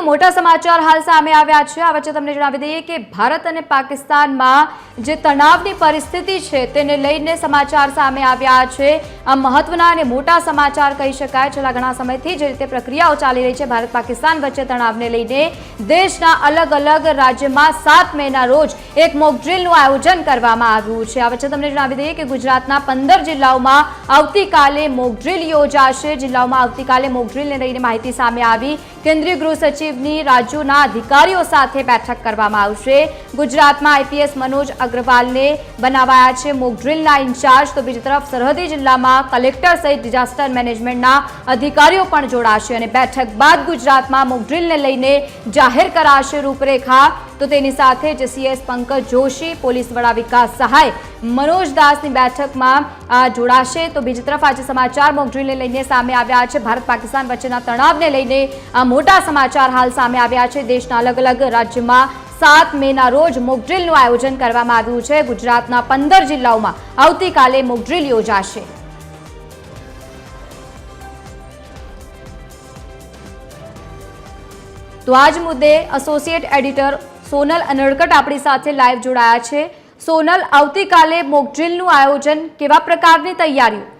મોટા સમાચાર હાલ સામે આવ્યા છે। આ વચ્ચે તમને જણાવી દઈએ કે ભારત અને પાકિસ્તાનમાં જે તણાવની પરિસ્થિતિ છે તેને લઈને સમાચાર સામે આવ્યા છે। આ મહત્વના અને મોટા સમાચાર કહી શકાય। છેલ્લા ઘણા સમયથી જે રીતે પ્રક્રિયાઓ ચાલી રહી છે ભારત પાકિસ્તાન વચ્ચે તણાવને લઈને દેશના અલગ અલગ રાજ્યમાં 7 મેના રોજ એક મોક ડ્રીલનું આયોજન કરવામાં આવ્યું છે। આ વચ્ચે તમને જણાવી દઈએ કે ગુજરાતના 15 જિલ્લાઓમાં આવતીકાલે મોક ડ્રીલ યોજાશે। જિલ્લાઓમાં આવતીકાલે મોક ડ્રીલને લઈને માહિતી સામે આવી। કેન્દ્રીય ગૃહ સચિવની રાજ્યોના અધિકારીઓ સાથે બેઠક કરવામાં આવશે। ગુજરાતમાં આઈપીએસ મનોજ અગ્રવાલને બનાવાયા છે મોક ડ્રીલના ઇન્ચાર્જ। તો બીજી તરફ સરહદી જિલ્લામાં કલેક્ટર સહિત ડિઝાસ્ટર મેનેજમેન્ટના અધિકારીઓ પણ જોડાશે અને બેઠક બાદ ગુજરાતમાં મોક ડ્રીલને લઈને જાહેર કરાશે રૂપરેખા। તો તેની સાથે જ સીએસ પંકજ જોશી, પોલીસ વડા વિકાસ સહાય મનોજ દાસની બેઠકમાં જોડાશે। તો બીજી તરફ આજે સમાચાર મોક ડ્રીલને લઈને સામે આવ્યા છે। ભારત પાકિસ્તાન વચ્ચેના તણાવને લઈને આ મોટા સમાચાર હાલ સામે આવ્યા છે। દેશના અલગ અલગ રાજ્યમાં 7 મેના રોજ મોક ડ્રીલનું આયોજન કરવામાં આવ્યું છે। ગુજરાતના 15 જિલ્લાઓમાં આવતીકાલે મોક ડ્રીલ યોજાશે। તો આજ મુદ્દે એસોસિએટ એડિટર સોનલ અનડકટ આપણી સાથે લાઈવ જોડાયા છે। સોનલ, આવતીકાલે મોક ડ્રીલનું આયોજન, કેવા પ્રકારની તૈયારીઓ?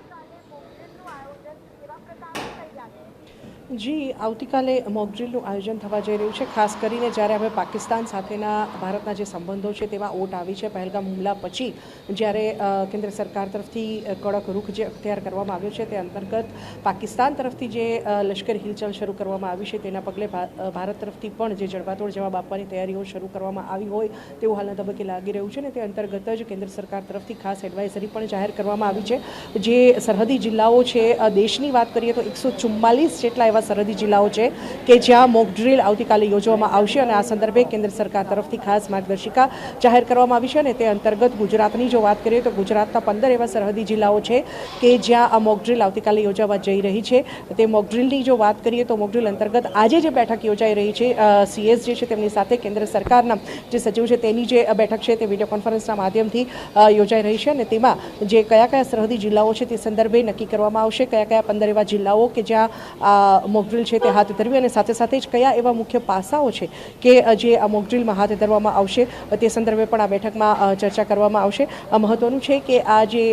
જી, આવતીકાલે મોક ડ્રીલનું આયોજન થવા જઈ રહ્યું છે। ખાસ કરીને જ્યારે હવે પાકિસ્તાન સાથેના ભારતના જે સંબંધો છે તેમાં ઓટ આવી છે પહેલગામ હુમલા પછી, જ્યારે કેન્દ્ર સરકાર તરફથી કડક રૂખ જે અખ્તિયાર કરવામાં આવ્યો છે તે અંતર્ગત પાકિસ્તાન તરફથી જે લશ્કરી હિલચાલ શરૂ કરવામાં આવી છે તેના પગલે ભારત તરફથી પણ જે જડબાતોડ જવાબ આપવાની તૈયારીઓ શરૂ કરવામાં આવી હોય તેવું હાલના તબક્કે લાગી રહ્યું છે ને તે અંતર્ગત જ કેન્દ્ર સરકાર તરફથી ખાસ એડવાઇઝરી પણ જાહેર કરવામાં આવી છે। જે સરહદી જિલ્લાઓ છે, દેશની વાત કરીએ તો 144 જેટલા એવા સરહદી જિલ્લાઓ છે કે જ્યાં મોક ડ્રીલ આવતીકાલે યોજવામાં આવશે અને આ સંદર્ભે કેન્દ્ર સરકાર તરફથી ખાસ માર્ગદર્શિકા જાહેર કરવામાં આવી છે અને તે અંતર્ગત ગુજરાતની જો વાત કરીએ તો ગુજરાતના 15 એવા સરહદી જિલ્લાઓ છે કે જ્યાં આ મોક ડ્રીલ આવતીકાલે યોજાવા જઈ રહી છે। તે મોક ડ્રીલની જો વાત કરીએ તો મોક ડ્રીલ અંતર્ગત આજે જે બેઠક યોજાઈ રહી છે, સીએસ જે છે તેમની સાથે કેન્દ્ર સરકારના જે સચિવ છે તેની જે બેઠક છે તે વિડીયો કોન્ફરન્સના માધ્યમથી યોજાઈ રહી છે અને તેમાં જે કયા સરહદી જિલ્લાઓ છે તે સંદર્ભે નક્કી કરવામાં આવશે। કયા 15 એવા જિલ્લાઓ કે જ્યાં મોક ડ્રીલ છે તે હાથ ધરવી અને સાથે સાથે જ કયા એવા મુખ્ય પાસાઓ છે કે જે આ મોક ડ્રીલમાં હાથ ધરવામાં આવશે તે સંદર્ભે પણ આ બેઠકમાં ચર્ચા કરવામાં આવશે। મહત્વનું છે કે આ જે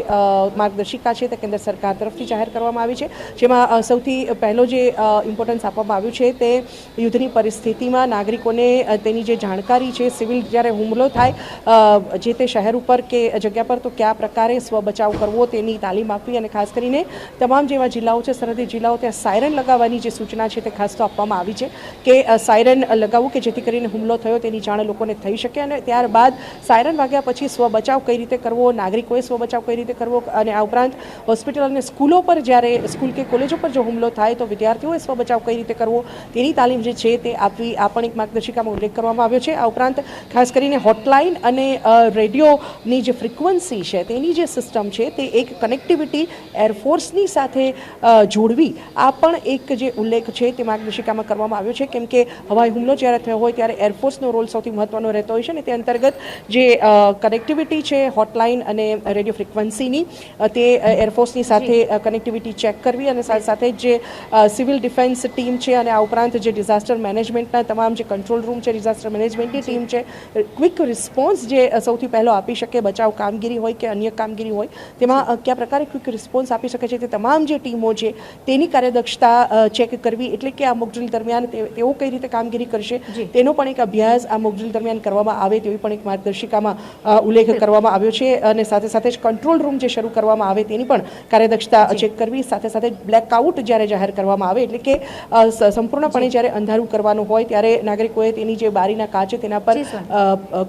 માર્ગદર્શિકા છે તે કેન્દ્ર સરકાર તરફથી જાહેર કરવામાં આવી છે, જેમાં સૌથી પહેલો જે ઇમ્પોર્ટન્સ આપવામાં આવ્યું છે તે યુદ્ધની પરિસ્થિતિમાં નાગરિકોને તેની જે જાણકારી છે, સિવિલ જ્યારે હુમલો થાય જે તે શહેર ઉપર કે જગ્યા પર તો કયા પ્રકારે સ્વ બચાવ કરવો તેની તાલીમ આપવી અને ખાસ કરીને તમામ જેવા જિલ્લાઓ છે, સરહદી જિલ્લાઓ, ત્યાં સાયરન લગાવવાની જે સૂચના છે તે ખાસ તો આપવામાં આવી છે કે સાયરન લગાવવું કે જેથી કરીને હુમલો થયો તેની જાણ લોકોને થઈ શકે અને ત્યારબાદ સાયરન વાગ્યા પછી સ્વ બચાવ કઈ રીતે કરવો, નાગરિકોએ સ્વ બચાવ કઈ રીતે કરવો અને આ ઉપરાંત હોસ્પિટલ અને સ્કૂલો પર જ્યારે સ્કૂલ કે કોલેજો પર જો હુમલો થાય તો વિદ્યાર્થીઓએ સ્વ બચાવ કઈ રીતે કરવો તેની તાલીમ જે છે તે આપવી, આ પણ એક માર્ગદર્શિકામાં ઉલ્લેખ કરવામાં આવ્યો છે। આ ઉપરાંત ખાસ કરીને હોટલાઇન અને રેડિયોની જે ફ્રિકવન્સી છે તેની જે સિસ્ટમ છે તે એક કનેક્ટિવિટી એરફોર્સની સાથે જોડવી, આ પણ એક જે ઉલ્લેખ છે તે માર્ગદર્શિકામાં કરવામાં આવ્યો છે કેમ કે હવાઈ હુમલો જ્યારે થયો હોય ત્યારે એરફોર્સનો રોલ સૌથી મહત્વનો રહેતો હોય છે અને તે અંતર્ગત જે કનેક્ટિવિટી છે હોટલાઇન અને રેડિયો ફ્રિકવન્સીની તે એરફોર્સની સાથે કનેક્ટિવિટી ચેક કરવી અને સાથે સાથે જે સિવિલ ડિફેન્સ ટીમ છે અને આ ઉપરાંત જે ડિઝાસ્ટર મેનેજમેન્ટના તમામ જે કંટ્રોલ રૂમ છે, ડિઝાસ્ટર મેનેજમેન્ટની ટીમ છે, ક્વિક રિસ્પોન્સ જે સૌથી પહેલો આપી શકે, બચાવ કામગીરી હોય કે અન્ય કામગીરી હોય તેમાં કયા પ્રકારે ક્વિક રિસ્પોન્સ આપી શકે છે તે તમામ જે ટીમો છે તેની કાર્યદક્ષતા ચેક કરવી, એટલે કે આ મોક ડ્રીલ દરમિયાન તેઓ કઈ રીતે કામગીરી કરશે તેનો પણ એક અભ્યાસ આ મોક ડ્રીલ દરમિયાન કરવામાં આવે તેવી પણ એક માર્ગદર્શિકામાં ઉલ્લેખ કરવામાં આવ્યો છે અને સાથે સાથે જ કંટ્રોલ રૂમ જે શરૂ કરવામાં આવે તેની પણ કાર્યદક્ષતા ચેક કરવી, સાથે સાથે બ્લેકઆઉટ જ્યારે જાહેર કરવામાં આવે એટલે કે સંપૂર્ણપણે જ્યારે અંધારું કરવાનું હોય ત્યારે નાગરિકોએ તેની જે બારીના કાચ તેના પર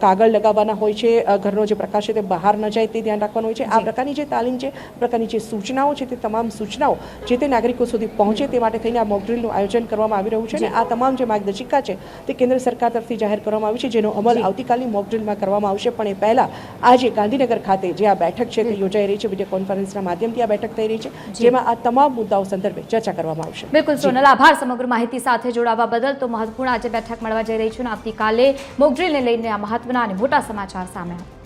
કાગળ લગાવવાના હોય છે, ઘરનો જે પ્રકાશ છે તે બહાર ન જાય તે ધ્યાન રાખવાનું હોય છે। આ પ્રકારની જે તાલીમ છે, પ્રકારની જે સૂચનાઓ છે તે તમામ સૂચનાઓ જે તે નાગરિકો સુધી પહોંચે તે માટે થઈને આ મોક ડ્રીલનું આયોજન કરવામાં આવી રહ્યું છે અને આ તમામ જે માર્ગદર્શિકા છે તે કેન્દ્ર સરકાર તરફથી જાહેર કરવામાં આવી છે, જેનો અમલ આવતીકાલની મોક ડ્રીલમાં કરવામાં આવશે। પણ એ પહેલા આજે ગાંધીનગર ખાતે જે આ બેઠક છે તે યોજાઈ રહી છે, વિડીયો કોન્ફરન્સના માધ્યમથી આ બેઠક થઈ રહી છે, જેમાં આ તમામ મુદ્દાઓ સંદર્ભે ચર્ચા કરવામાં આવશે। બિલકુલ સોનલ, આભાર સમગ્ર માહિતી સાથે જોડાવા બદલ। તો મહત્વપૂર્ણ આજે બેઠક મળવા જઈ રહી છે અને આવતીકાલે મોક ડ્રીલને લઈને આ મહત્વના અને મોટા સમાચાર સામે આવ્યા।